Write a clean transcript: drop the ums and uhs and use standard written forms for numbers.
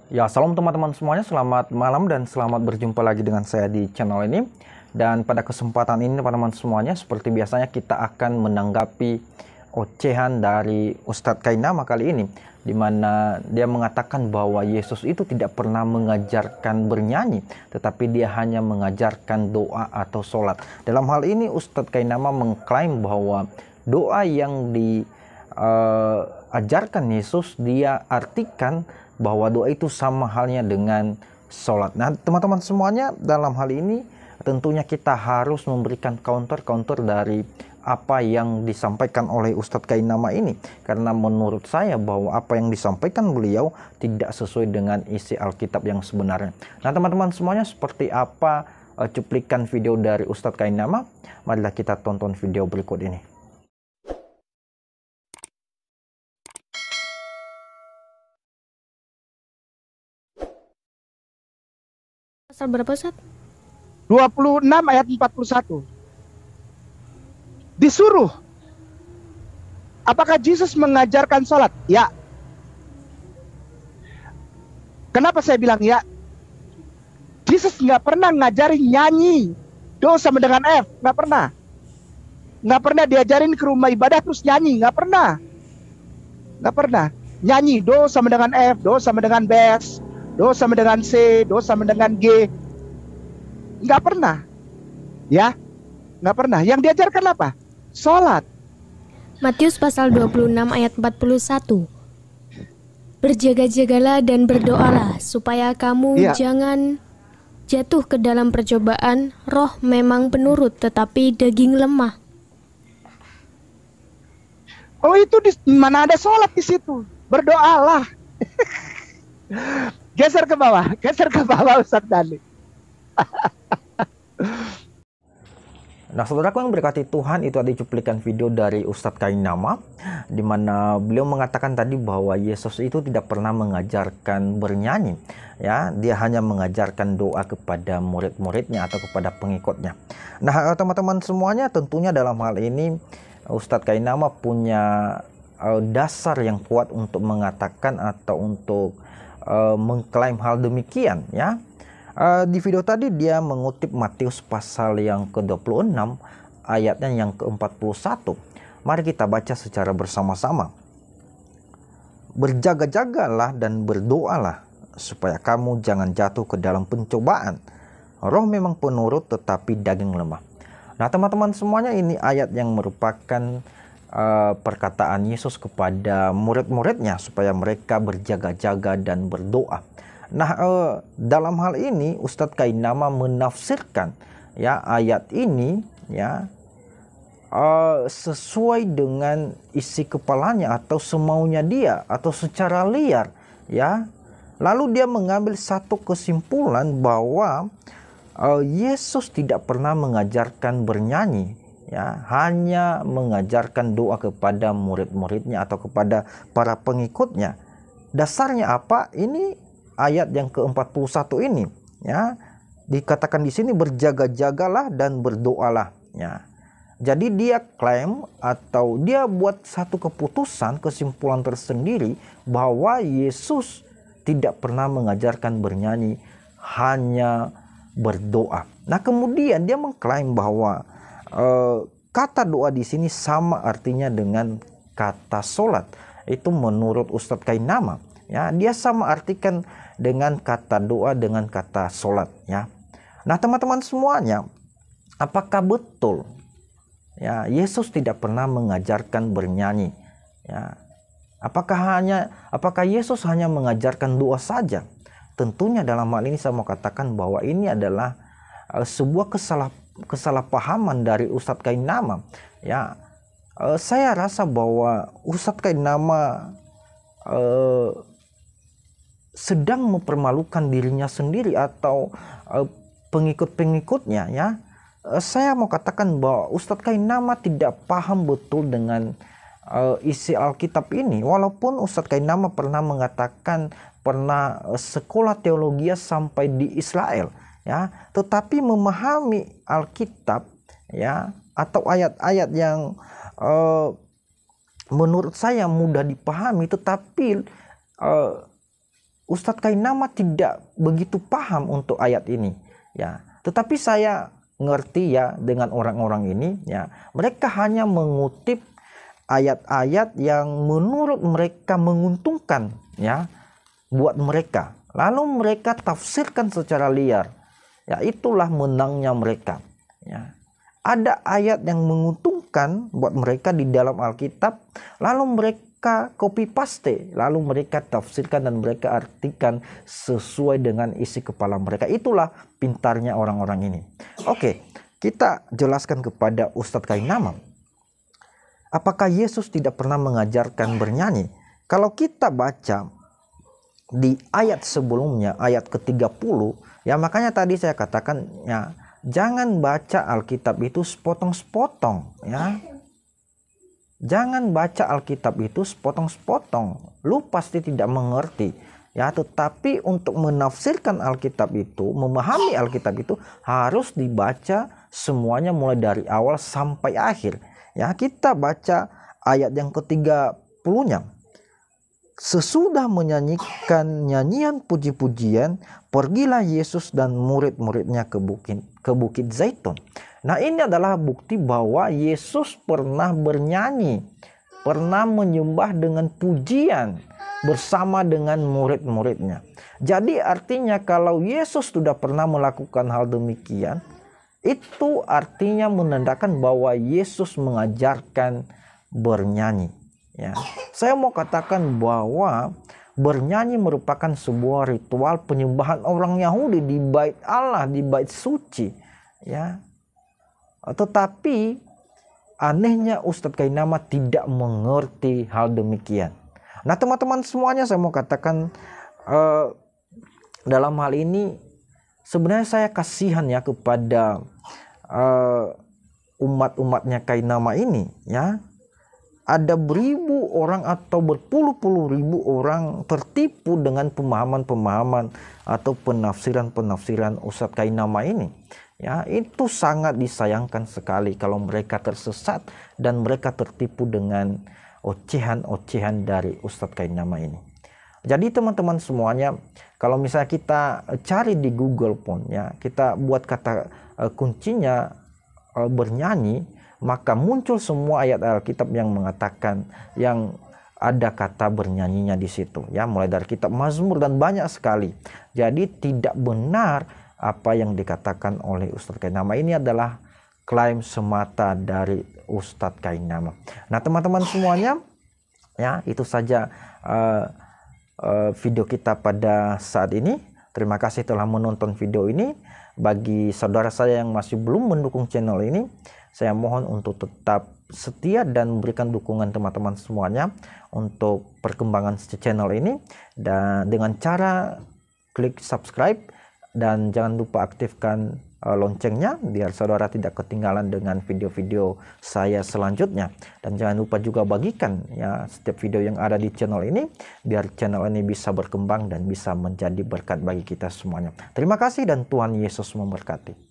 Ya, salam teman-teman semuanya, selamat malam dan selamat berjumpa lagi dengan saya di channel ini. Dan pada kesempatan ini teman-teman semuanya, seperti biasanya kita akan menanggapi ocehan dari Ustadz Kainama kali ini, di mana dia mengatakan bahwa Yesus itu tidak pernah mengajarkan bernyanyi, tetapi dia hanya mengajarkan doa atau sholat. Dalam hal ini Ustadz Kainama mengklaim bahwa doa yang diajarkan Yesus, dia artikan bahwa doa itu sama halnya dengan sholat. Nah teman-teman semuanya, dalam hal ini tentunya kita harus memberikan counter dari apa yang disampaikan oleh Ustadz Kainama ini, karena menurut saya bahwa apa yang disampaikan beliau tidak sesuai dengan isi Alkitab yang sebenarnya. Nah teman-teman semuanya, seperti apa cuplikan video dari Ustadz Kainama? Marilah kita tonton video berikut ini. Pasal berapa, Ustaz? 26 ayat 41. Disuruh. Apakah Yesus mengajarkan sholat? Ya. Kenapa saya bilang ya? Yesus nggak pernah ngajarin nyanyi do sama dengan F, nggak pernah. Nggak pernah diajarin ke rumah ibadah terus nyanyi, nggak pernah. Nggak pernah. Nyanyi do sama dengan F, do sama dengan bass, do sama dengan C, do sama dengan G. Nggak pernah. Ya, nggak pernah. Yang diajarkan apa? Sholat. Matius pasal 26 ayat 41. Berjaga-jagalah dan berdoalah supaya kamu jangan jatuh ke dalam percobaan. Roh memang penurut tetapi daging lemah. Oh itu mana ada sholat di situ? Berdoalah. Geser ke bawah Ustaz Dani. Nah, saudaraku yang berkati Tuhan, itu ada cuplikan video dari Ustadz Kainama, di mana beliau mengatakan tadi bahwa Yesus itu tidak pernah mengajarkan bernyanyi, ya, dia hanya mengajarkan doa kepada murid-muridnya atau kepada pengikutnya. Nah, teman-teman semuanya, tentunya dalam hal ini Ustadz Kainama punya dasar yang kuat untuk mengatakan atau untuk mengklaim hal demikian, ya. Di video tadi dia mengutip Matius pasal yang ke-26 ayatnya yang ke-41. Mari kita baca secara bersama-sama. Berjaga-jagalah dan berdoalah supaya kamu jangan jatuh ke dalam pencobaan. Roh memang penurut tetapi daging lemah. Nah teman-teman semuanya, ini ayat yang merupakan perkataan Yesus kepada murid-muridnya supaya mereka berjaga-jaga dan berdoa. Nah, dalam hal ini Ustadz Kainama menafsirkan, ya, ayat ini, ya, sesuai dengan isi kepalanya atau semaunya dia atau secara liar, ya. Lalu dia mengambil satu kesimpulan bahwa Yesus tidak pernah mengajarkan bernyanyi, ya, hanya mengajarkan doa kepada murid-muridnya atau kepada para pengikutnya. Dasarnya apa? Ini ayat yang ke-41 ini, ya, dikatakan di sini berjaga-jagalah dan berdoalah, ya. Jadi dia klaim atau dia buat satu keputusan, kesimpulan tersendiri bahwa Yesus tidak pernah mengajarkan bernyanyi, hanya berdoa. Nah, kemudian dia mengklaim bahwa kata doa di sini sama artinya dengan kata sholat. Itu menurut Ustadz Kainama, ya, dia sama artikan dengan kata doa dengan kata sholat, ya. Nah teman-teman semuanya, apakah betul, ya, Yesus tidak pernah mengajarkan bernyanyi, ya? Apakah Yesus hanya mengajarkan doa saja? Tentunya dalam hal ini saya mau katakan bahwa ini adalah sebuah kesalahpahaman dari Ustadz Kainama, ya. Saya rasa bahwa Ustadz Kainama sedang mempermalukan dirinya sendiri atau pengikut-pengikutnya, ya. Saya mau katakan bahwa Ustadz Kainama tidak paham betul dengan isi Alkitab ini, walaupun Ustadz Kainama pernah mengatakan pernah sekolah teologi sampai di Israel, ya, tetapi memahami Alkitab, ya, atau ayat-ayat yang menurut saya mudah dipahami, tetapi Ustadz Kainama tidak begitu paham untuk ayat ini, ya. Tetapi saya ngerti ya dengan orang-orang ini, ya. Mereka hanya mengutip ayat-ayat yang menurut mereka menguntungkan, ya, buat mereka. Lalu mereka tafsirkan secara liar. Ya, itulah menangnya mereka, ya. Ada ayat yang menguntungkan buat mereka di dalam Alkitab, lalu mereka copy paste, lalu mereka tafsirkan dan mereka artikan sesuai dengan isi kepala mereka. Itulah pintarnya orang-orang ini. Oke, kita jelaskan kepada Ustadz Kainama. Apakah Yesus tidak pernah mengajarkan bernyanyi? Kalau kita baca di ayat sebelumnya, ayat ke-30, ya makanya tadi saya katakan, ya, jangan baca Alkitab itu sepotong-sepotong, ya. Jangan baca Alkitab itu sepotong-sepotong. Lu pasti tidak mengerti, ya. Tetapi untuk menafsirkan Alkitab itu, memahami Alkitab itu harus dibaca semuanya mulai dari awal sampai akhir. Ya, kita baca ayat yang ke-30-nya. Sesudah menyanyikan nyanyian puji-pujian, pergilah Yesus dan murid-muridnya ke Bukit Zaitun. Nah, ini adalah bukti bahwa Yesus pernah bernyanyi, pernah menyembah dengan pujian bersama dengan murid-muridnya. Jadi artinya kalau Yesus sudah pernah melakukan hal demikian, itu artinya menandakan bahwa Yesus mengajarkan bernyanyi. Ya, saya mau katakan bahwa bernyanyi merupakan sebuah ritual penyembahan orang Yahudi di bait Allah, di bait suci. Ya, tetapi anehnya Ustadz Kainama tidak mengerti hal demikian. Nah, teman-teman semuanya, saya mau katakan dalam hal ini sebenarnya saya kasihan ya kepada umat-umatnya Kainama ini, ya. Ada beribu orang atau berpuluh-puluh ribu orang tertipu dengan pemahaman-pemahaman atau penafsiran-penafsiran Ustadz Kainama ini. Ya, itu sangat disayangkan sekali kalau mereka tersesat dan mereka tertipu dengan ocehan-ocehan dari Ustadz Kainama ini. Jadi teman-teman semuanya, kalau misalnya kita cari di Google pun, ya, kita buat kata kuncinya bernyanyi, maka muncul semua ayat Alkitab yang mengatakan, yang ada kata bernyanyinya di situ, ya, mulai dari kitab Mazmur dan banyak sekali. Jadi tidak benar apa yang dikatakan oleh Ustadz Kainama. Ini adalah klaim semata dari Ustadz Kainama. Nah, teman-teman semuanya, ya, itu saja video kita pada saat ini. Terima kasih telah menonton video ini. Bagi saudara saya yang masih belum mendukung channel ini, saya mohon untuk tetap setia dan memberikan dukungan teman-teman semuanya untuk perkembangan channel ini, dan dengan cara klik subscribe dan jangan lupa aktifkan loncengnya biar saudara tidak ketinggalan dengan video-video saya selanjutnya. Dan jangan lupa juga bagikan, ya, setiap video yang ada di channel ini biar channel ini bisa berkembang dan bisa menjadi berkat bagi kita semuanya. Terima kasih dan Tuhan Yesus memberkati.